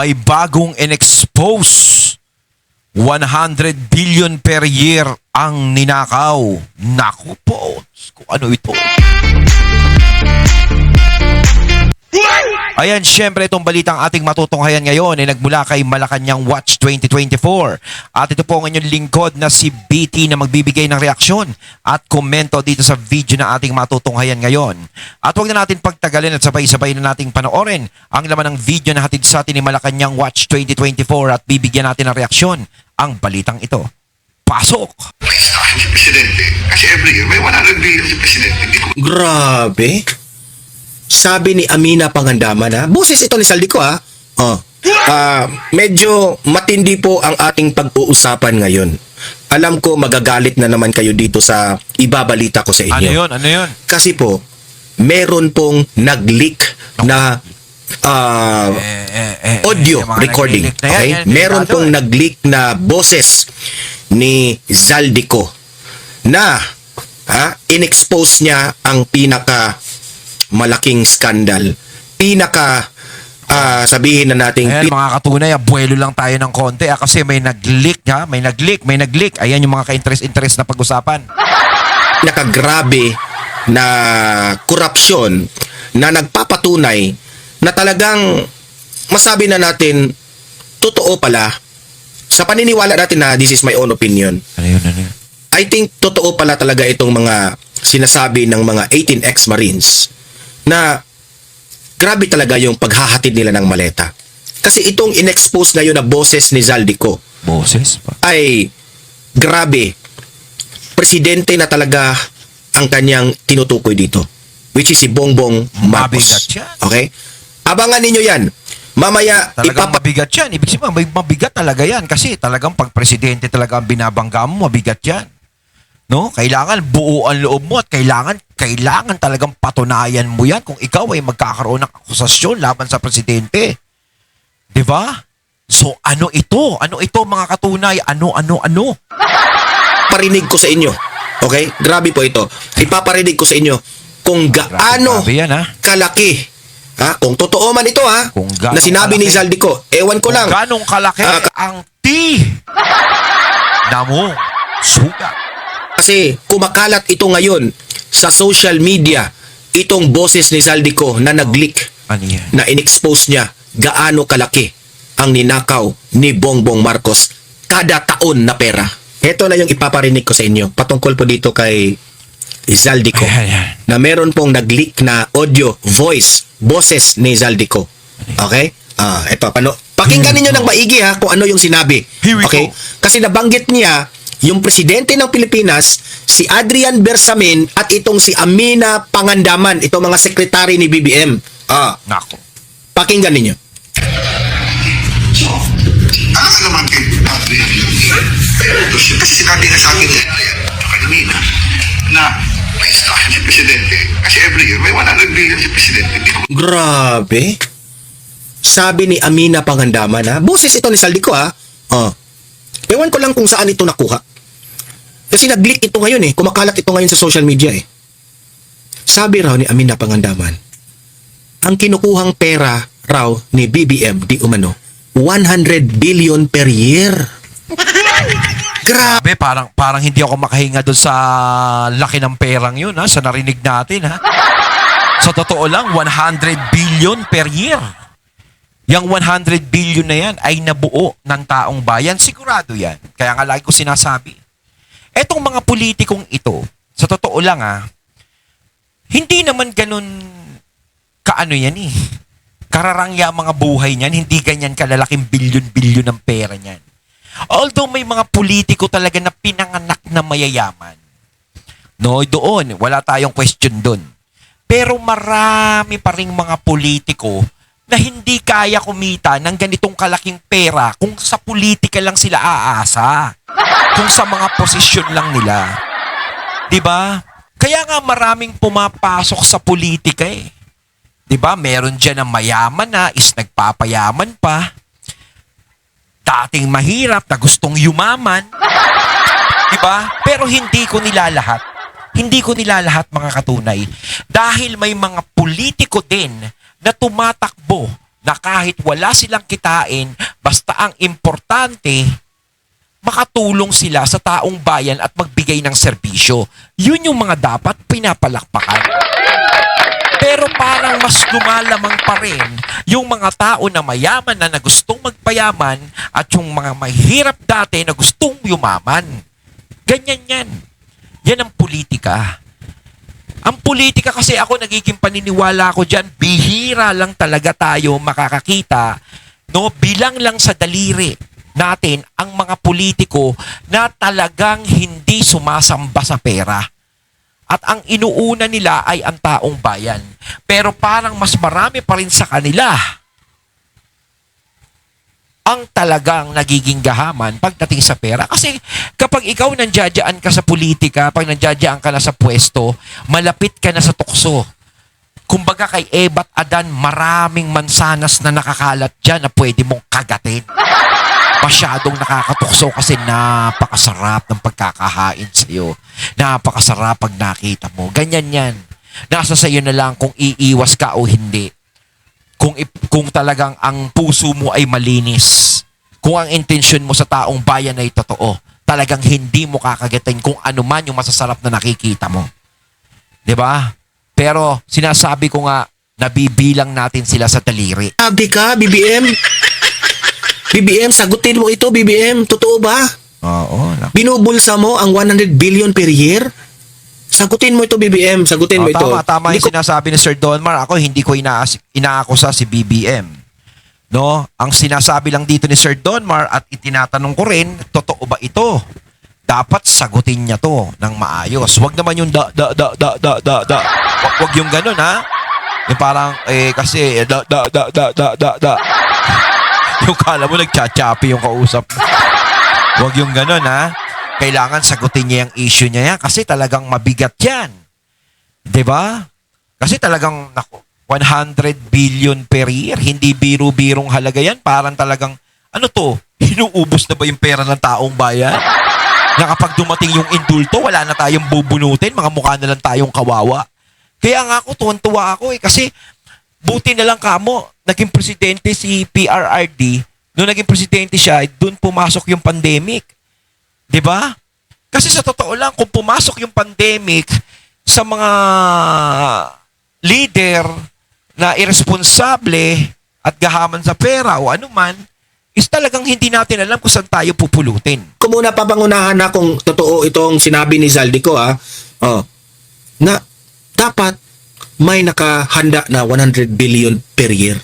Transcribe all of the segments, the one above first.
may bagong in-expose. 100 billion per year ang ninakaw. Naku po, kung ano ito. Ayan, syempre itong balitang ating matutunghayan ngayon ay nagmula kay Malacanang Watch 2024. At ito po ang inyong lingkod na si BT na magbibigay ng reaksyon at komento dito sa video na ating matutunghayan ngayon. At huwag na natin pagtagalin at sabay-sabay na nating panoorin ang laman ng video na hatid sa atin ni Malacanang Watch 2024 at bibigyan natin ng reaksyon ang balitang ito. Pasok! Si Presidente, kasi every year may 100 billion si Presidente. Hindi ko Grabe. Sabi ni Amina Pangandaman ha. Boses ito ni Saldico ha. Medyo matindi po ang ating pag-uusapan ngayon. Alam ko magagalit na naman kayo dito sa ibabalita ko sa inyo. Ano yun? Kasi po, meron pong nag-leak na audio recording. Okay? Meron pong nag-leak na boses ni Zaldico na in-expose niya ang pinaka malaking skandal. Sabihin na nating ayan, mga katunay, abuelo lang tayo ng konti kasi may nag-leak ha, may nag-leak. Ayan yung mga ka-interest na pag-usapan. Nakagrabe na korupsyon na nagpapatunay na talagang masabi na natin totoo pala sa paniniwala natin na this is my own opinion. Ano yun? I think totoo pala talaga itong mga sinasabi ng mga 18 ex-Marines na grabe talaga yung paghahatid nila ng maleta. Kasi itong in-expose ngayon na boses ni Zaldico. Boses pa? Ay grabe. Presidente na talaga ang kanyang tinutukoy dito. Which is si Bongbong Marcos. Mabigat yan. Okay? Abangan ninyo yan. Mamaya Talagang mabigat yan. Ibig sabihin, may mabigat talaga yan. Kasi talagang pag presidente talaga ang binabangga mo, mabigat yan. No? Kailangan buo ang loob mo at kailangan talagang patunayan mo yan kung ikaw ay magkakaroon ng akusasyon laban sa presidente. 'Di ba? So ano ito? Ano ito mga katunay? Ano? Parinig ko sa inyo. Okay? Grabe po ito. Ipaparinig ko sa inyo kung gaano Grabe yan, ha? kalaki. Kung totoo man ito Kung na sinabi ni Zaldico. Ewan ko lang. Ganong kalaki ang namong sugat. Kasi kumakalat ito ngayon sa social media, itong boses ni Zaldico na nag-leak, Ano yan? na in-expose niya gaano kalaki ang ninakaw ni Bongbong Marcos kada taon na pera. Ito na yung ipaparinig ko sa inyo patungkol po dito kay Zaldico. Ayan. Na meron pong nag-leak na audio, voice, boses ni Zaldico. Okay? Ito, pakinggan ninyo ng maigi kung ano yung sinabi. Here we Okay? go. Kasi nabanggit niya yung presidente ng Pilipinas, si Adrian Bersamin at itong si Amina Pangandaman, itong mga sekretary ni BBM. Nako. Pakinggan ninyo. So, alam ka naman kay Adrian kasi sinabi nga sa akin kanina na may staff si Presidente. Kasi every year may 100 billion si Presidente. Hindi ko Grabe. Sabi ni Amina Pangandaman boses ito ni Saldico Ewan ko lang kung saan ito nakuha. Kasi nag-leak ito ngayon kumakalat ito ngayon sa social media Sabi raw ni Amina Pangandaman, ang kinukuhang pera raw ni BBM di umano 100 billion per year. Grabe. Parang hindi ako makahinga doon sa laki ng perang yun sa narinig natin Sa totoo lang, 100 billion per year. Yang 100 billion na yan ay nabuo ng taong bayan. Sigurado yan. Kaya nga lagi ko sinasabi. Etong mga politikong ito, sa totoo lang hindi naman ganun kaano yan kararangya mga buhay niyan, hindi ganyan kalalaking bilyon-bilyon ng pera niyan. Although may mga politiko talaga na pinanganak na mayayaman. No, doon, wala tayong question doon. Pero marami pa ring mga politiko na hindi kaya kumita ng ganitong kalaking pera kung sa politika lang sila aasa. Kung sa mga posisyon lang nila. 'Di ba? Kaya nga maraming pumapasok sa politika 'Di ba? Meron diyan na mayaman na is nagpapayaman pa. Dating mahirap na gustong yumaman. 'Di ba? Pero hindi ko nilalahat. Hindi ko nilalahat mga katunay dahil may mga politiko din na tumatakbo na kahit wala silang kitain, basta ang importante, makatulong sila sa taong bayan at magbigay ng serbisyo. Yun yung mga dapat pinapalakpakan. Pero parang mas lumalamang pa rin yung mga tao na mayaman na gustong magpayaman at yung mga mahirap dati na gustong yumaman. Ganyan yan. Yan ang politika. Ang politika kasi ako nagiging paniniwala ko dyan, bihira lang talaga tayo makakakita, no, bilang lang sa daliri natin ang mga politiko na talagang hindi sumasamba sa pera. At ang inuuna nila ay ang taong bayan. Pero parang mas marami pa rin sa kanila ang talagang nagiging gahaman pagdating sa pera. Kasi kapag ikaw nandiyadyaan ka sa politika, pag nandiyadyaan ka na sa pwesto, malapit ka na sa tukso. Kumbaga kay Ebat Adan, maraming mansanas na nakakalat dyan na pwede mong kagatin. Masyadong nakakatukso kasi napakasarap ng pagkakahain sa'yo. Napakasarap pag nakita mo. Ganyan yan. Nasa sa'yo na lang kung iiwas ka o hindi. Kung talagang ang puso mo ay malinis. Kung ang intensyon mo sa taong bayan ay totoo. Talagang hindi mo kakagatin kung ano man yung masasarap na nakikita mo. 'Di ba? Pero sinasabi ko nga, nabibilang natin sila sa daliri. Sabi ka, BBM? BBM, sagutin mo ito, BBM. Totoo ba? Oo. Binubulsa mo ang 100 billion per year? Sagutin mo ito, BBM. Sagutin mo ito. Tama Hindi yung sinasabi ni Sir Donmar. Ako, hindi ko inaakusa si BBM. No? Ang sinasabi lang dito ni Sir Donmar at itinatanong ko rin, totoo ba ito? Dapat sagutin niya to ng maayos. Huwag naman yung da. Huwag yung ganun, ha? Yung parang, kasi, da. Yung kala mo nagchachapi yung kausap. Huwag yung ganun, ha? Kailangan sagutin niya yung issue niya yan kasi talagang mabigat yan. 'Di ba? Kasi talagang 100 billion per year. Hindi biro-birong halaga yan. Parang talagang, ano to? Inuubos na ba yung pera ng taong bayan? Na kapag dumating yung indulto, wala na tayong bubunutin. Mga mukha na lang tayong kawawa. Kaya nga ako, tuwan-tuwa ako kasi buti na lang kamo, naging presidente si PRRD. Noong naging presidente siya, doon pumasok yung pandemic. 'Di ba? Kasi sa totoo lang, kung pumasok yung pandemic sa mga leader na irresponsable at gahaman sa pera o anuman, is talagang hindi natin alam kung saan tayo pupulutin. Kung muna papangunahan na kung totoo itong sinabi ni Zaldico, na dapat may nakahanda na 100 billion per year.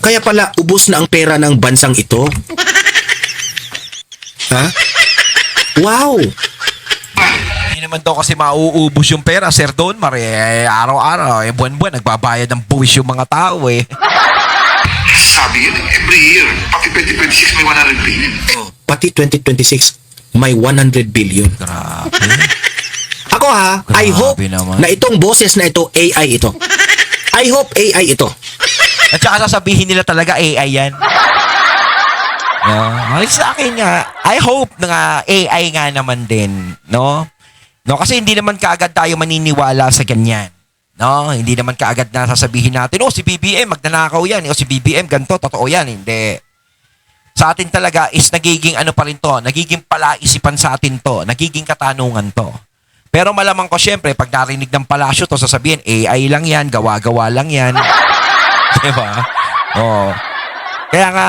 Kaya pala, ubos na ang pera ng bansang ito. Ha? Wow! Hindi naman daw kasi mauubos yung pera, Sir Don Mar. Araw-araw, buwan-buwan, nagbabayad ng buwis yung mga tao eh. Sabi yun, every year, pati 2026 may 100 billion. Pati 2026, may 100 billion. Grabe. Ako I hope naman. na itong boses na ito, AI ito. I hope AI ito. At saka sasabihin nila talaga AI yan. Sa akin nga, I hope na AI nga naman din, no? No, kasi hindi naman kaagad tayo maniniwala sa ganyan. No, hindi naman kaagad na sasabihin natin, si BBM magnanakaw yan, si BBM ganito, totoo yan. Hindi. Sa atin talaga is nagiging ano pa rin to, nagiging palaisipan sa atin to, nagiging katanungan to. Pero malamang ko syempre, pag narinig ng palasyo to, sasabihin, AI lang yan, gawa-gawa lang yan. Diba? Kaya nga,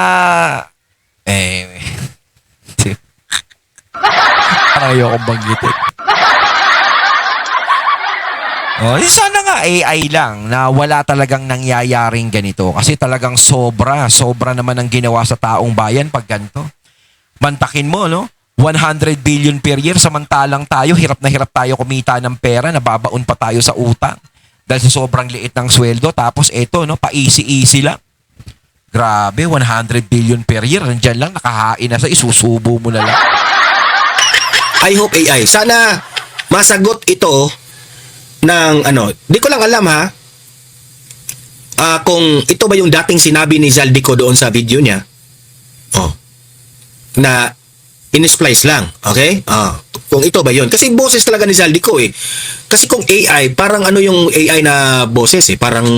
parang ayokong banggitin. Sana nga AI lang na wala talagang nangyayaring ganito. Kasi talagang sobra naman ang ginawa sa taong bayan pag ganito. Mantakin mo, no? 100 billion per year, samantalang tayo, hirap na hirap tayo kumita ng pera, nababaon pa tayo sa utang. Dahil sa sobrang liit ng sweldo. Tapos eto, no? Pa-easy-easy lang. Grabe, 100 billion per year. Nandiyan lang, nakahain na sa isusubo mo na lang. I hope AI. Sana masagot ito ng di ko lang alam kung ito ba yung dating sinabi ni Zaldico doon sa video niya. Na in-splice lang. Okay? Kung ito ba yun. Kasi boses talaga ni Zaldico eh. Kasi kung AI, parang yung AI na boses eh. Parang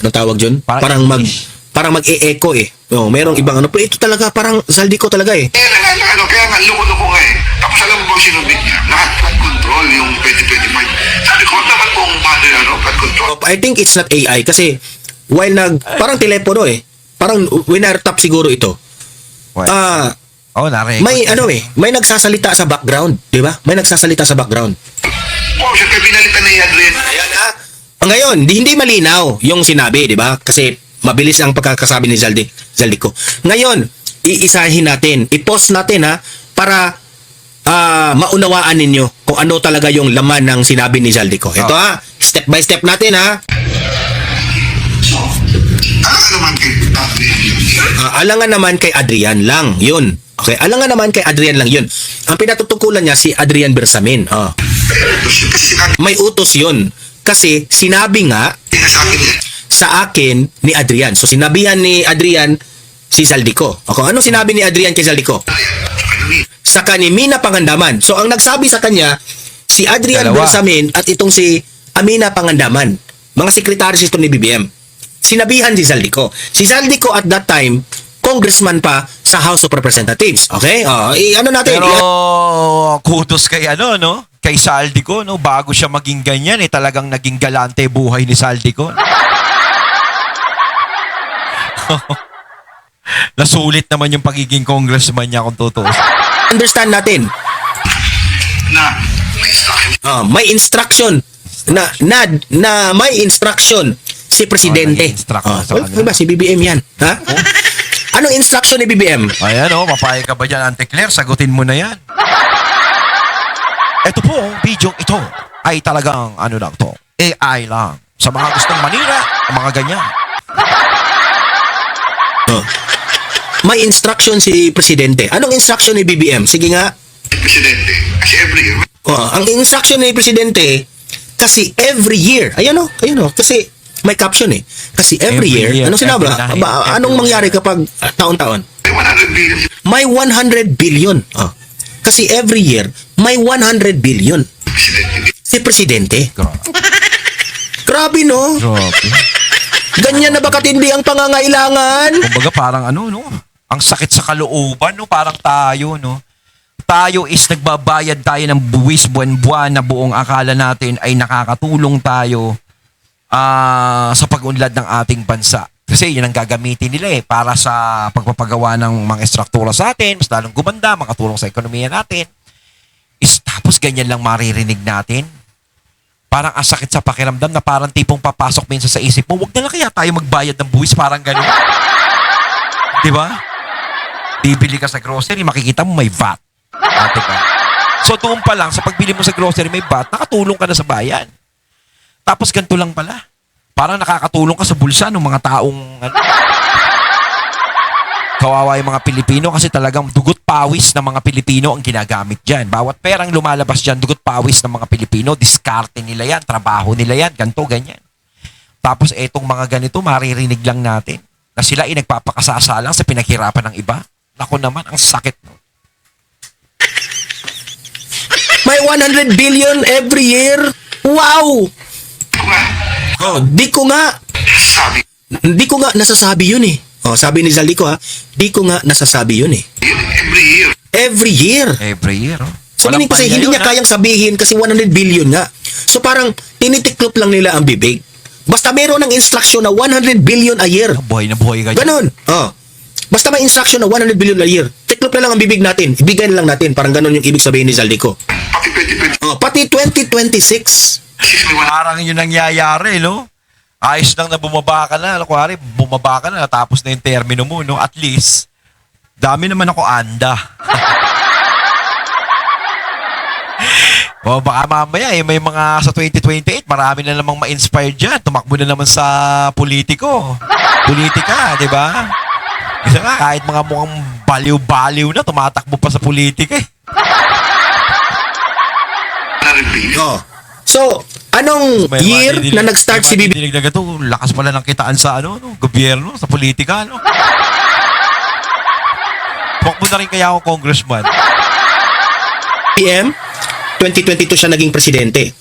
anong tawag dyan? Parang English. Parang mag-e-echo eh. Oh, merong ibang ano. Pero ito talaga, parang Zaldico talaga eh. Kaya nga, loko-loko nga eh. Tapos alam mo ba sinubit niya? Lahat flood control yung 2025. Sabi ko, naman kung paano yan, flood control. I think it's not AI kasi while parang telepono eh. Parang winartap siguro ito. Well, nare. May nagsasalita sa background, di ba? May nagsasalita sa background. Siyempre, pinalitan na yan, Adrian. Ayan ha. Ngayon, hindi malinaw yung sinabi, di ba? Kasi mabilis ang pagkakasabi ni Zaldico. Ngayon, iisahin natin, i-post natin ha, para maunawaan ninyo kung ano talaga yung laman ng sinabi ni Zaldico. Ito ha, step by step natin ha. So, naman kay Adrian yun. Alangan naman kay Adrian lang, yun. Okay, alangan naman kay Adrian lang yun. Ang pinatutungkulan niya si Adrian Bersamin. May utos yun. Kasi sinabi nga sa akin ni Adrian. So sinabihan ni Adrian si Zaldico. Okay, ano sinabi ni Adrian kay Zaldico? Sa kanimina Pangandaman. So ang nagsabi sa kanya si Adrian Bersamin at itong si Amina Pangandaman. Mga sekretaris ito ni BBM. Sinabihan si Zaldico. Si Zaldico at that time congressman pa sa House of Representatives. Okay? Ano natin? Pero kudos kay no? Kay Zaldico, no? Bago siya maging ganyan, talagang naging galante buhay ni Zaldico. Nasulit naman yung pagiging congressman niya kung totoo. Understand natin. Na may instruction. May instruction na may instruction si presidente. Diba si BBM yan? Ha? Anong instruction ni BBM? Ayan mapayag ka ba dyan, Auntie Claire? Sagutin mo na yan. Ito po, video ito ay talagang lang to, AI lang. Sa mga gustong manira, mga ganyan. May instruction si presidente. Anong instruction ni BBM? Sige nga. Presidente, kasi every year. Ang instruction ni presidente, kasi every year. Ayan kasi may caption eh. Kasi every year. Ano sinabi? Anong mangyari kapag taon-taon? May 100 billion. May 100 billion. Kasi every year, may 100 billion. Si presidente. Grabe no? Grabe. Ganyan na ba katindi ang pangangailangan? Kumbaga parang ang sakit sa kalooban, parang tayo, Tayo is nagbabayad tayo ng buwis buwan-buwan na buong akala natin ay nakakatulong tayo sa pag-unlad ng ating bansa. Kasi yun ang gagamitin nila para sa pagpapagawa ng mga estruktura sa atin, mas lalong gumanda, makatulong sa ekonomiya natin. Tapos ganyan lang maririnig natin. Parang ang sakit sa pakiramdam na parang tipong papasok minsan sa isip mo, wag na lang kaya tayo magbayad ng buwis, parang gano'n. Di ba? Bibili ka sa grocery, makikita mo may VAT. Diba? So doon pa lang, sa pagbili mo sa grocery may VAT, nakatulong ka na sa bayan. Tapos ganito lang pala. Parang nakakatulong ka sa bulsa ng mga taong kawawa yung mga Pilipino kasi talagang dugot pawis ng mga Pilipino ang ginagamit dyan. Bawat perang lumalabas dyan, dugot pawis ng mga Pilipino, diskarte nila yan, trabaho nila yan, ganito, ganyan. Tapos etong mga ganito, maririnig lang natin na sila ay nagpapakasasalang sa pinaghirapan ng iba. Naku naman, ang sakit. May 100 billion every year? Wow! Di ko nga nasasabi yun eh. Sabi ni Zaldico di ko nga nasasabi yun eh. Every year. So meaning kasi hindi niya kayang sabihin kasi 100 billion nga. So parang tinitiklop lang nila ang bibig. Basta meron ng instruction na 100 billion a year. Buhay na buhay ka dyan. Ganun. Basta may instruction na 100 billion a year. Tiklop na lang ang bibig natin. Ibigay na lang natin. Parang ganun yung ibig sabihin ni Zaldico. Pati 2026. Parang yun nangyayari, Ayos lang na bumaba ka na. Kuwari, bumaba ka na, natapos na yung termino mo, At least, dami naman ako anda. Baka mamaya, may mga sa 2028, marami na namang ma-inspired dyan. Tumakbo na naman sa politika, di ba? Isa nga, kahit mga mukhang baliw-baliw na, tumatakbo pa sa politika, So, anong year na nag-start si BBM? Lakas pala ng kitaan sa gobyerno, sa politika, Tumakbo na rin kaya ako congressman. BBM, 2022 siya naging presidente.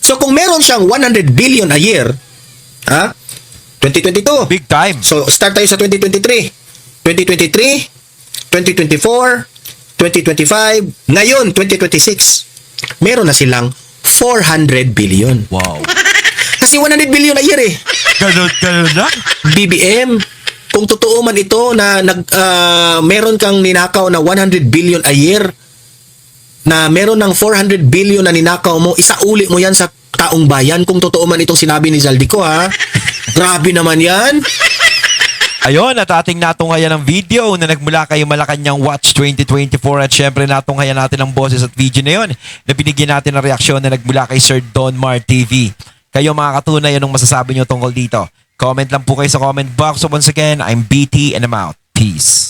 So, kung meron siyang 100 billion a year, 2022. Big time. So, start tayo sa 2023. 2023, 2024, 2025, ngayon, 2026. Meron na silang 400 billion. Wow. Kasi 100 billion a year eh. Ganun na? BBM, kung totoo man ito na meron kang ninakaw na 100 billion a year, na meron ng 400 billion na ninakaw mo, isauli mo yan sa taong bayan kung totoo man itong sinabi ni Zaldico, ha? Grabe naman yan. Ayun, at ating natunghayan ng video na nagmula kay Malacanang Watch 2024 at syempre natunghayan natin ang boses at video na yun na binigyan natin ng reaksyon na nagmula kay Sir Don Mar TV. Kayo mga katunay, anong masasabi nyo tungkol dito? Comment lang po kayo sa comment box. So once again, I'm BT and I'm out. Peace.